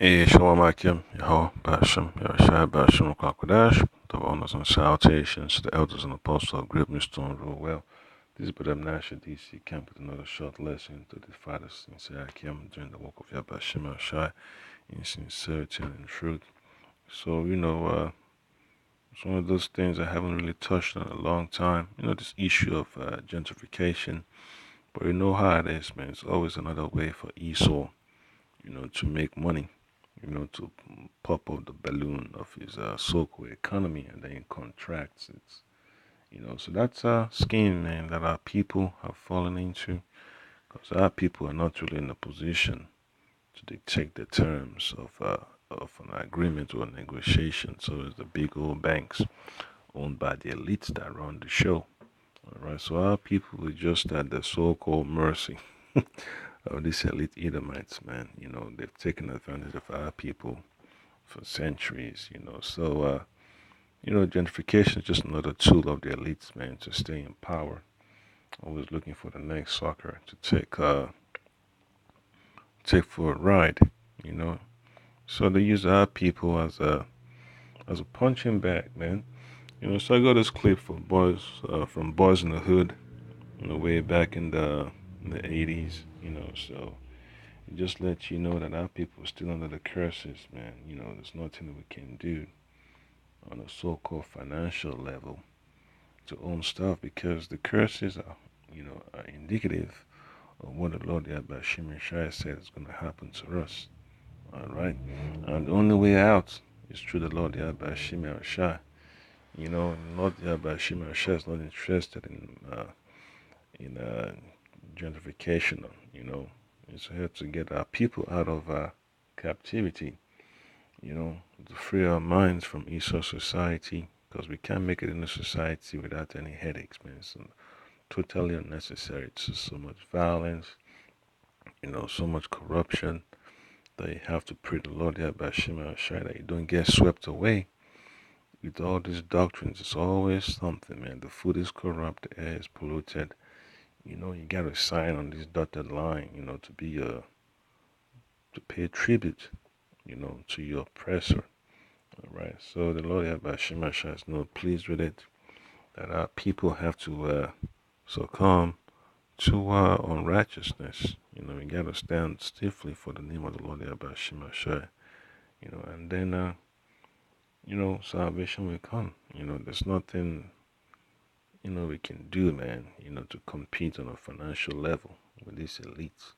Shalom Akim, Yahweh, Basham, Yahushua, Basham, Kwakwadash, the honors and salutations to the elders and apostles of Great Millstone Rule Well. This is Brother Nasha DC Camp with another short lesson to the fathers in Akim during the work of Yahbashim Yahushua in sincerity and in truth. So, it's one of those things I haven't really touched on in a long time. This issue of gentrification. But you know how it is, man. It's always another way for Esau, to make money, to pop up the balloon of his so-called economy, and then it contracts. So that's a scheme, man, that our people have fallen into, because our people are not really in a position to dictate the terms of an agreement or a negotiation. So it's the big old banks owned by the elites that run the show. All right, so our people are just at the so-called mercy of these elite Edomites, man. They've taken advantage of our people for centuries, So, gentrification is just another tool of the elites, man, to stay in power. Always looking for the next sucker to take for a ride, you know. So they use our people as a punching bag, man. So I got this clip for boys from Boys in the Hood, way back in the 80s, So it just lets you know that our people are still under the curses, man. There's nothing that we can do on a so-called financial level to own stuff, because the curses are indicative of what the Lord Yahbashim Shai said is going to happen to us. All right, and the only way out is through the Lord Yahbashim Shai. Lord Yahbashim Shai is not interested in gentrification. It's here to get our people out of captivity. To free our minds from Esau society, because we can't make it in a society without any headaches, man. It's totally unnecessary. It's just so much violence, so much corruption, that you have to pray the Lord Yahbashim Shai that you don't get swept away with all these doctrines. It's always something, man. The food is corrupt, the air is polluted. You got to sign on this dotted line, to pay tribute, to your oppressor. All right. So the Lord Yahbashim Shai is not pleased with it, that our people have to succumb to unrighteousness. We got to stand stiffly for the name of the Lord Yahbashim Shai. And then salvation will come. There's nothing we can do, man, to compete on a financial level with these elites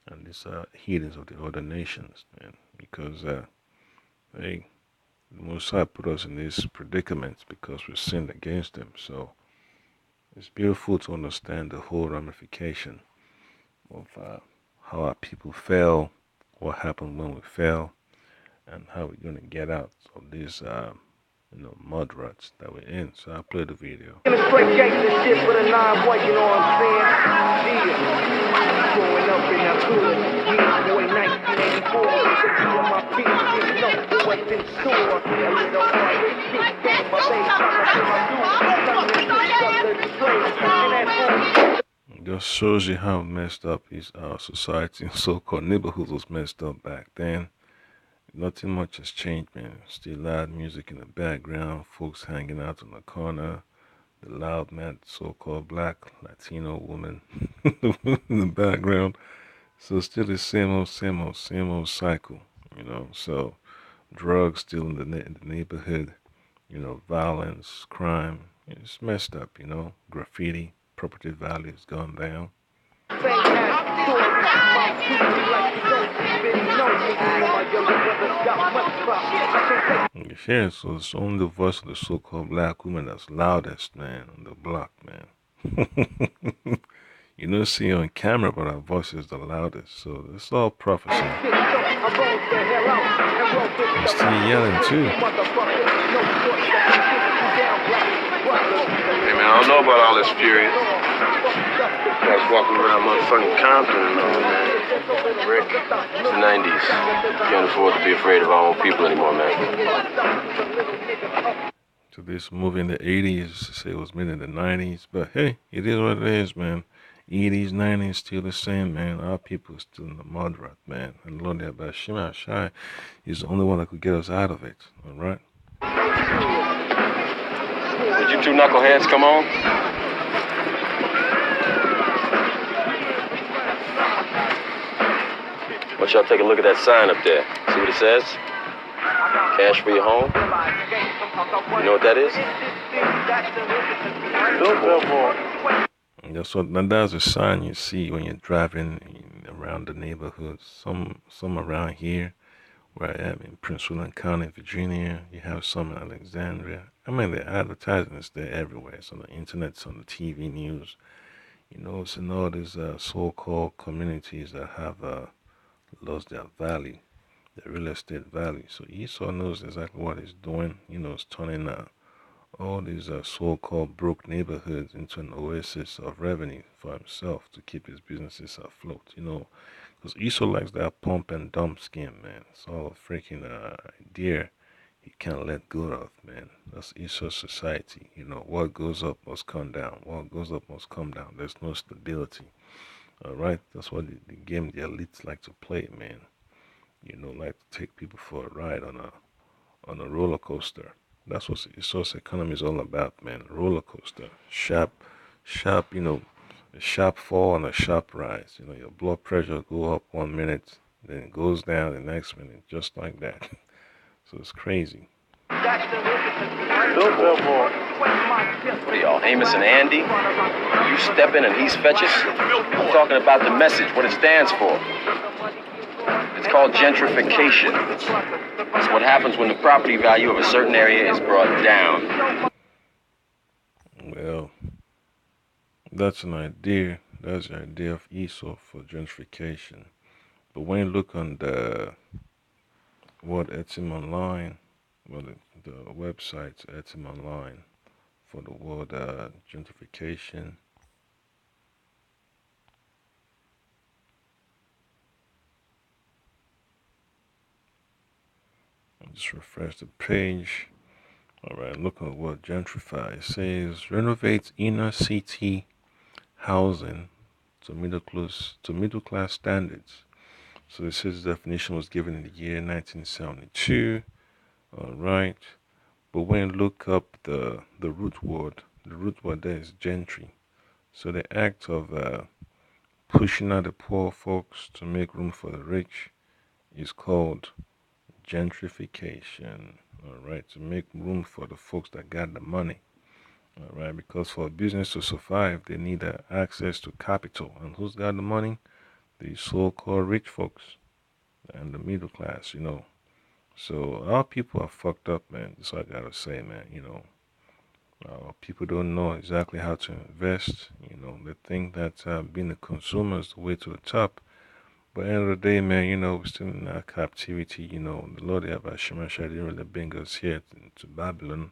and these heathens of the other nations, man, because the Most High put us in these predicaments because we sinned against Him. So it's beautiful to understand the whole ramification of how our people fell, what happened when we fell, and how we're going to get out of these mud ruts that we're in. So I'll play the video. Straight gangster shit with a 9-1, you know what I'm saying? Yeah. Growing up in that hood, yeah, boy, 1984. On my feet, you know what's in store. A little white shit, getting my bass, trying to put my dude. It just shows you how messed up our society and so-called neighborhoods was messed up back then. Nothing much has changed, man. Still loud music in the background, folks hanging out in the corner, the loud, mad, so-called black Latino woman in the background. So still the same old cycle, So drugs still in the neighborhood, violence, crime. It's messed up, Graffiti, property value has gone down. Yeah, so it's only the voice of the so-called black woman that's loudest, man, on the block, man. You don't see on camera, but our voice is the loudest. So it's all prophecy. And still yelling too. Hey man, I don't know about all this fury. Guys walking around motherfucking Compton and all, man. Rick, it's the 90s. Can't afford to be afraid of our own people anymore, man. So this movie in the 80s, say it was made in the 90s, but hey, it is what it is, man. 80s, 90s, still the same, man. Our people are still in the mud rut, man. And Lord Shima Shai is the only one that could get us out of it, all right? Did you two knuckleheads come on? Why don't y'all take a look at that sign up there? See what it says? Cash for your home? You know what that is? That's a sign you see when you're driving around the neighborhood. Some around here, where I am in Prince William County, Virginia. You have some in Alexandria. I mean, the advertising is there everywhere. It's on the internet, it's on the TV news. It's in all these so-called communities that have lost their value, their real estate value. So Esau knows exactly what he's doing. It's turning all these so-called broke neighborhoods into an oasis of revenue for himself to keep his businesses afloat. Because Esau likes that pump and dump scheme, man. It's all a freaking idea he can't let go of, man. That's Esau's society. What goes up must come down. What goes up must come down. There's no stability. All right, that's what the game the elites like to play, man. Like to take people for a ride on a roller coaster. That's what Esau's economy is all about, man. A roller coaster, sharp, a sharp fall and a sharp rise. Your blood pressure go up 1 minute, then it goes down the next minute, just like that. So it's crazy. What are y'all, Amos and Andy? You stepping and he's fetches? I'm talking about the message, what it stands for. It's called gentrification. It's what happens when the property value of a certain area is brought down. Well, that's an idea. That's the idea of Esau for gentrification. But when you look on the word Etim online, well, the website Etim online for the word gentrification, I'll just refresh the page. All right, look at what gentrify. It says renovate inner city housing to middle class standards. So it says the definition was given in the year 1972. All right, but when you look up the root word there is gentry. So the act of pushing out the poor folks to make room for the rich is called gentrification. All right, to make room for the folks that got the money. All right, because for a business to survive, they need access to capital. And who's got the money? The so-called rich folks and the middle class. So our people are fucked up, man. That's what I gotta say, man. People don't know exactly how to invest. They think that being a consumer is the way to the top. But at the end of the day, man, we're still in our captivity. The Lord Shema didn't really bring us here to Babylon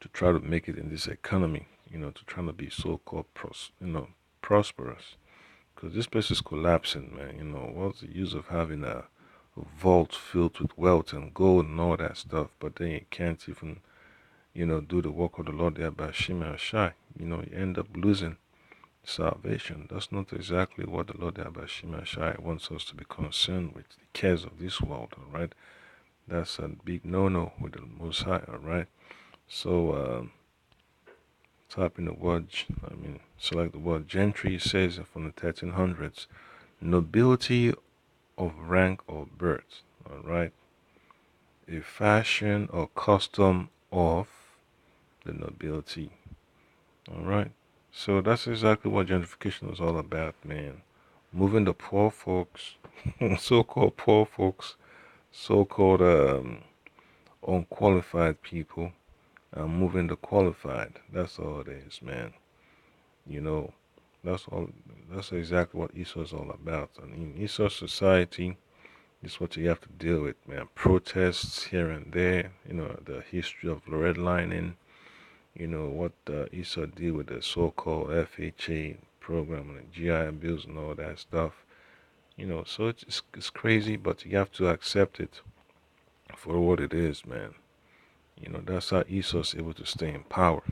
to try to make it in this economy, to try to be so-called prosperous. Because this place is collapsing, man. What's the use of having a vault filled with wealth and gold and all that stuff, but then you can't even, do the work of the Lord by Shema Shai. You end up losing salvation. That's not exactly what the Lord by Shema Shai wants us to be concerned with, the cares of this world, all right? That's a big no-no with the Most High, all right? So, type in the word, select the word gentry. It says from the 1300s, nobility of rank or birth, all right? A fashion or custom of the nobility, all right? So that's exactly what gentrification is all about, man. Moving the poor folks, so-called poor folks, so-called unqualified people, and moving the qualified. That's all it is, man. That's all. That's exactly what Esau is all about. And in Esau society, it's what you have to deal with, man. Protests here and there. The history of redlining. What Esau did with the so-called FHA program and the GI bills and all that stuff. So it's crazy, but you have to accept it for what it is, man. That's how Esau's able to stay in power.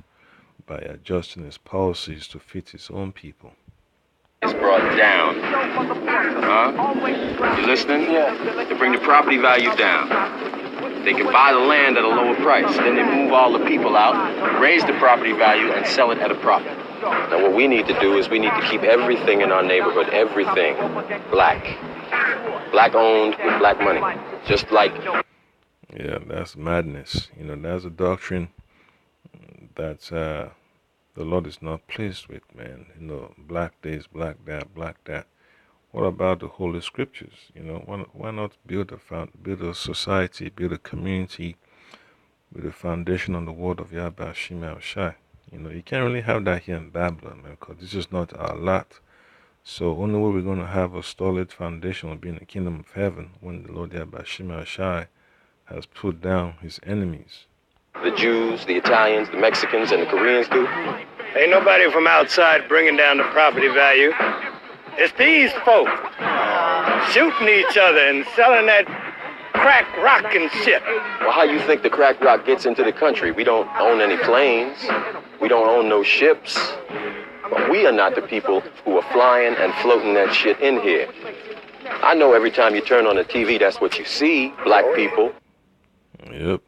by adjusting his policies to fit his own people. It's brought down. Huh? You listening? Yeah. To bring the property value down. They can buy the land at a lower price. Then they move all the people out, raise the property value, and sell it at a profit. Now what we need to do is we need to keep everything in our neighborhood, everything, black. Black owned with black money. Just like... Yeah, that's madness. That's a doctrine that the Lord is not pleased with, man. Black this, black that, black that. What about the Holy Scriptures? Why not build a society, build a community with a foundation on the word of Yahweh Hashem Shai? You can't really have that here in Babylon, man, because this is not our lot. So only way we're going to have a solid foundation will be in the kingdom of heaven when the Lord Yahweh Hashem Shai has put down his enemies. The Jews, the Italians, the Mexicans, and the Koreans do. Ain't nobody from outside bringing down the property value. It's these folk shooting each other and selling that crack rock and shit. Well, how you think the crack rock gets into the country? We don't own any planes. We don't own no ships. But we are not the people who are flying and floating that shit in here. I know every time you turn on the TV, that's what you see, black people. Yep.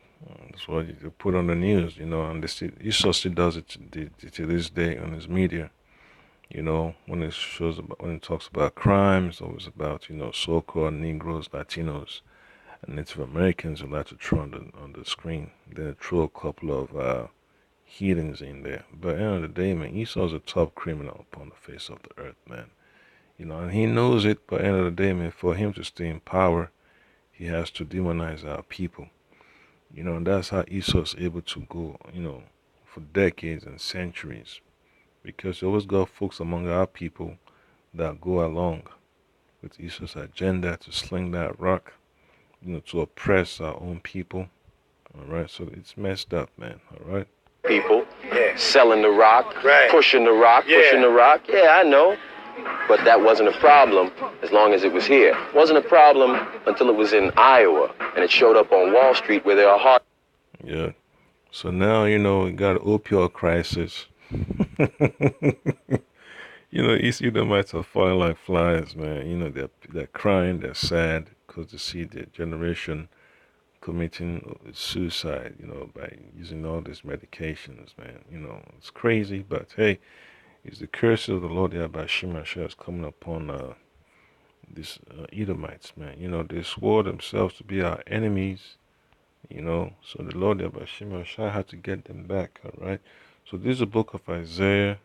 That's what you put on the news, and Esau still does it to this day on his media. When it talks about crime, it's always about, so-called Negroes, Latinos, and Native Americans who like to throw on the screen. Then they throw a couple of heathens in there. But at the end of the day, man, Esau's a top criminal upon the face of the earth, man. And he knows it, but at the end of the day, man, for him to stay in power, he has to demonize our people. And that's how Esau's able to go, for decades and centuries. Because you always got folks among our people that go along with Esau's agenda to sling that rock, to oppress our own people. All right, so it's messed up, man. All right. People selling the rock, Right. pushing the rock, pushing the rock. Yeah, I know. But that wasn't a problem as long as it was here. It wasn't a problem until it was in Iowa and it showed up on Wall Street where there are hard... Yeah. So now, we got an opioid crisis. East Edomites are falling like flies, man. They're crying, they're sad because they see their generation committing suicide, by using all these medications, man. It's crazy, but hey, it's the curse of the Lord Yahweh Shemashah is coming upon these Edomites, man. They swore themselves to be our enemies, so the Lord Yahweh Shemashah had to get them back, all right? So this is the book of Isaiah,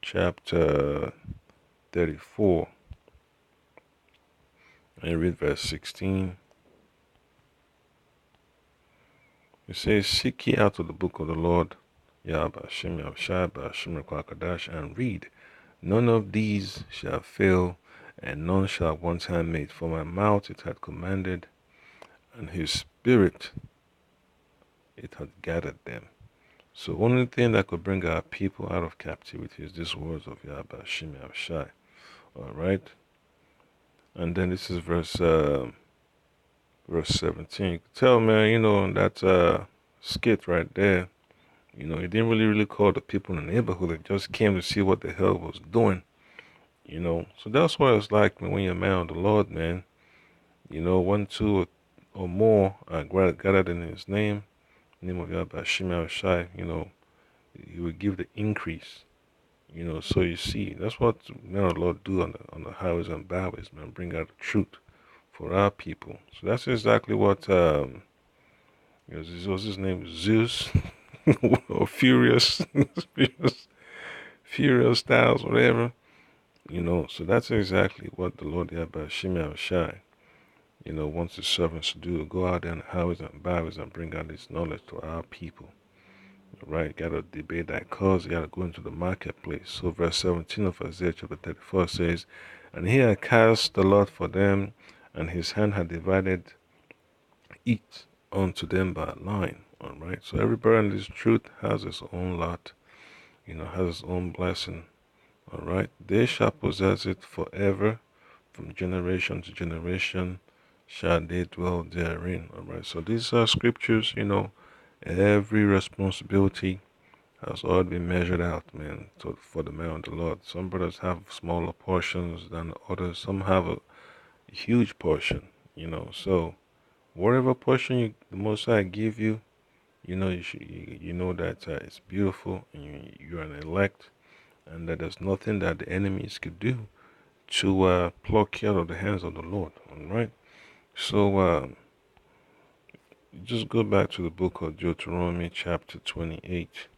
chapter 34, and read verse 16. It says, "Seek ye out of the book of the Lord, Yahweh Hashem Yahushua B'Hashem Kwakadash, and read. None of these shall fail, and none shall one time made. For my mouth it hath commanded, and his spirit it hath gathered them." So only thing that could bring our people out of captivity is these words of Yahweh Hashem Yahushua. All right. And then this is verse 17. You can tell, man, in that skit right there, he didn't really call the people in the neighborhood. They just came to see what the hell was doing. So that's what it's like, man, when you're a man of the Lord, man. 1, 2, or more are gathered in his name of Yahweh Hashem Yahushua, he will give the increase. So you see, that's what men of the Lord do on the highways and byways, man, bring out the truth for our people. So that's exactly what what's his name, Zeus or Furious Furious Styles, whatever. So that's exactly what the Lord Yahweh Hashem Yahushua, wants his servants to do. Go out there on the highways and byways and bring out this knowledge to our people. Right, gotta debate that cause, you gotta go into the marketplace. So verse 17 of Isaiah chapter 34 says, "And he had cast the lot for them, and his hand had divided it unto them by line." All right, so everybody in this truth has his own lot, has his own blessing. All right, they shall possess it forever, from generation to generation shall they dwell therein. All right, so these are scriptures, every responsibility has already been measured out, man, for the man of the Lord. Some brothers have smaller portions than others. Some have a huge portion, So whatever portion the Most High give you, you know that it's beautiful, and you're an elect, and that there's nothing that the enemies could do to pluck you out of the hands of the Lord. All right. So just go back to the book of Deuteronomy, chapter 28.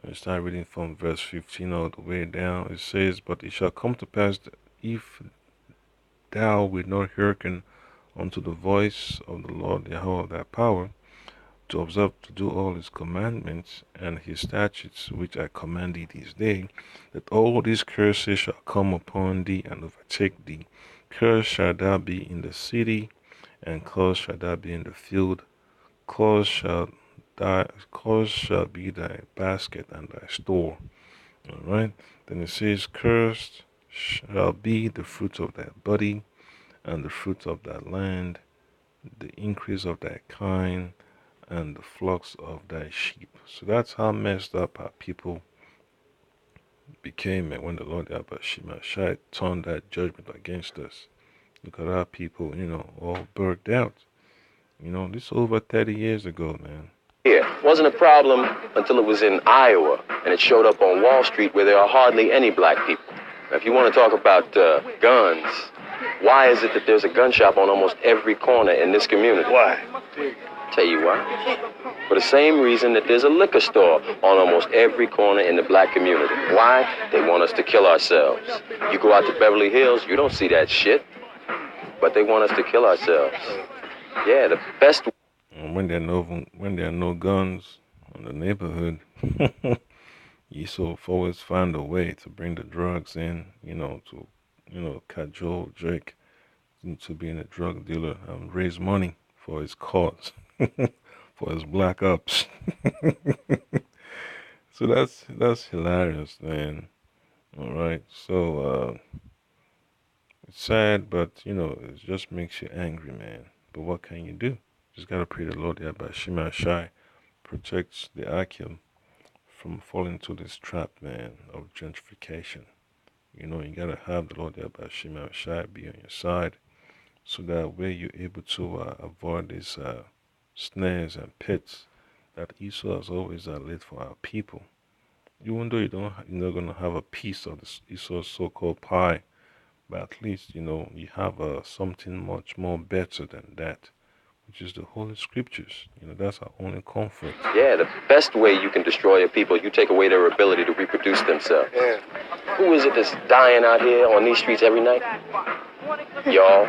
And start reading from verse 15 all the way down. It says, "But it shall come to pass that if thou wilt not hearken unto the voice of the Lord Yahweh thy power, to observe to do all his commandments and his statutes which I command thee this day, that all these curses shall come upon thee and overtake thee. Cursed shall thou be in the city, and cursed shall thou be in the field. Cursed shall be thy basket and thy store." All right. Then it says, "Cursed shall be the fruit of thy body, and the fruit of thy land, the increase of thy kind, and the flocks of thy sheep." So that's how messed up our people became when the Lord Yahweh turned that judgment against us. Look at our people, all burnt out. This over 30 years ago, man. Here wasn't a problem until it was in Iowa, and it showed up on Wall Street where there are hardly any black people. Now, if you want to talk about guns, why is it that there's a gun shop on almost every corner in this community? Why? Tell you why. For the same reason that there's a liquor store on almost every corner in the black community. Why? They want us to kill ourselves. You go out to Beverly Hills, you don't see that shit. But they want us to kill ourselves. Yeah, the best. And when there are no guns in the neighborhood, you always find a way to bring the drugs in, to cajole Drake into being a drug dealer and raise money for his cause, for his black ops. So that's hilarious, man. All right, so it's sad, but it just makes you angry, man. But what can you do? Just gotta pray the Lord Yahweh Shema Shai protects the Akim from falling into this trap, man, of gentrification. You gotta have the Lord Yahweh Shema Shai be on your side, so that way you're able to avoid these snares and pits that Esau has always laid for our people. Even though you're not gonna have a piece of this Esau's so-called pie, but at least you have something much more better than that, which is the Holy Scriptures. That's our only comfort. Yeah, the best way you can destroy a people, you take away their ability to reproduce themselves. Yeah. Who is it that's dying out here on these streets every night? Y'all.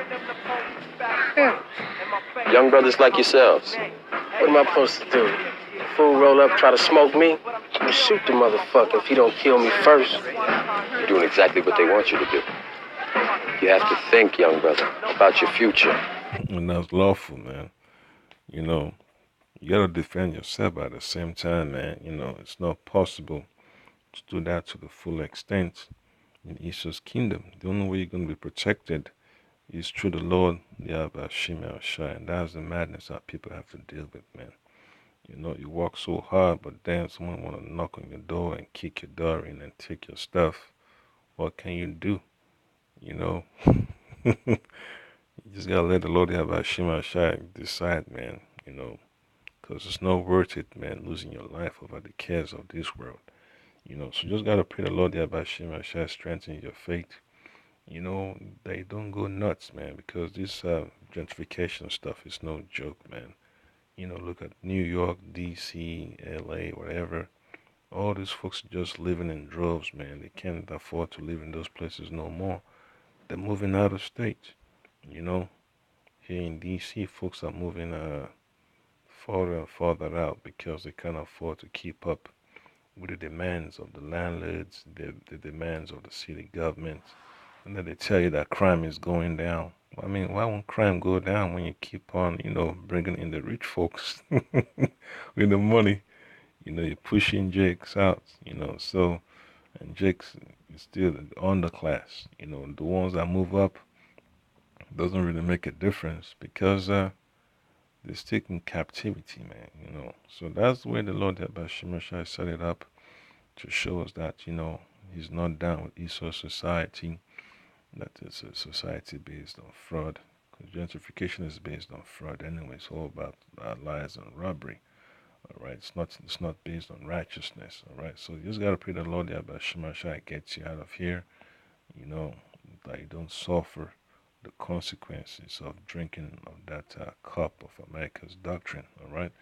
Yeah. Young brothers like yourselves. What am I supposed to do? Fool roll up, try to smoke me? You shoot the motherfucker if he don't kill me first. You're doing exactly what they want you to do. You have to think, young brother, about your future. And that's lawful, man. You gotta defend yourself, but at the same time, man, it's not possible to do that to the full extent in Esau's kingdom. The only way you're gonna be protected is through the Lord Yahweh Shema Shai, and that's the madness that people have to deal with, man. You work so hard, but then someone wanna knock on your door and kick your door in and take your stuff. What can you do? You just gotta let the Lord Yahweh Shema Shai decide, man. Because it's not worth it, man, losing your life over the cares of this world. So just gotta pray the Lord Yahweh Shema Shai strengthen your faith. They don't go nuts, man, because this gentrification stuff is no joke, man. Look at New York, DC, LA, whatever. All these folks are just living in droves, man. They can't afford to live in those places no more. They're moving out of state. You know, Here in DC, folks are moving further and further out because they can't afford to keep up with the demands of the landlords, the demands of the city government. And then they tell you that crime is going down. I mean, why won't crime go down when you keep on, bringing in the rich folks with the money? You're pushing Jakes out, so, and Jakes is still the underclass. The ones that move up doesn't really make a difference because they're still in captivity, man. So that's the way the Lord Shemashai set it up. to show us that, he's not down with Esau society, that it's a society based on fraud. Because gentrification is based on fraud anyway. It's all about lies and robbery. All right, it's not based on righteousness. All right, so you just gotta pray the Lord that Shemashai gets you out of here. You know that you don't suffer the consequences of drinking of that cup of America's doctrine. All right,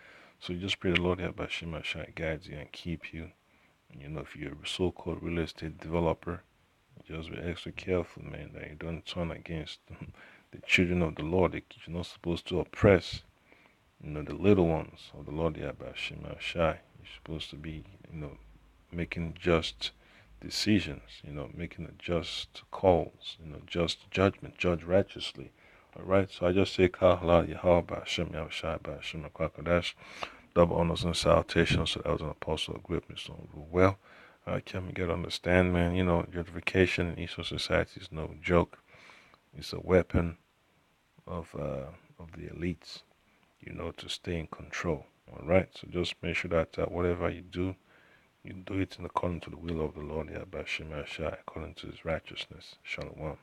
so you just pray the Lord that Shemashai guides you and keep you. If you're a so-called real estate developer, just be extra careful, man, that you don't turn against the children of the Lord. You're not supposed to oppress, the little ones of the Lord Yabashima Shai. You're supposed to be, making just decisions, making the just calls, just judgment, judge righteously. All right, so I just say, Kahala Yahweh Bashim Yahshai Bashim Kwakadash, double honors and salutations to the elders and apostle of greatness on well. Can we get understand, man? Gentrification in Eastern society is no joke. It's a weapon of the elites, to stay in control. All right. So just make sure that whatever you do it in according to the will of the Lord, Yahweh Shemashai, according to His righteousness. Shalom.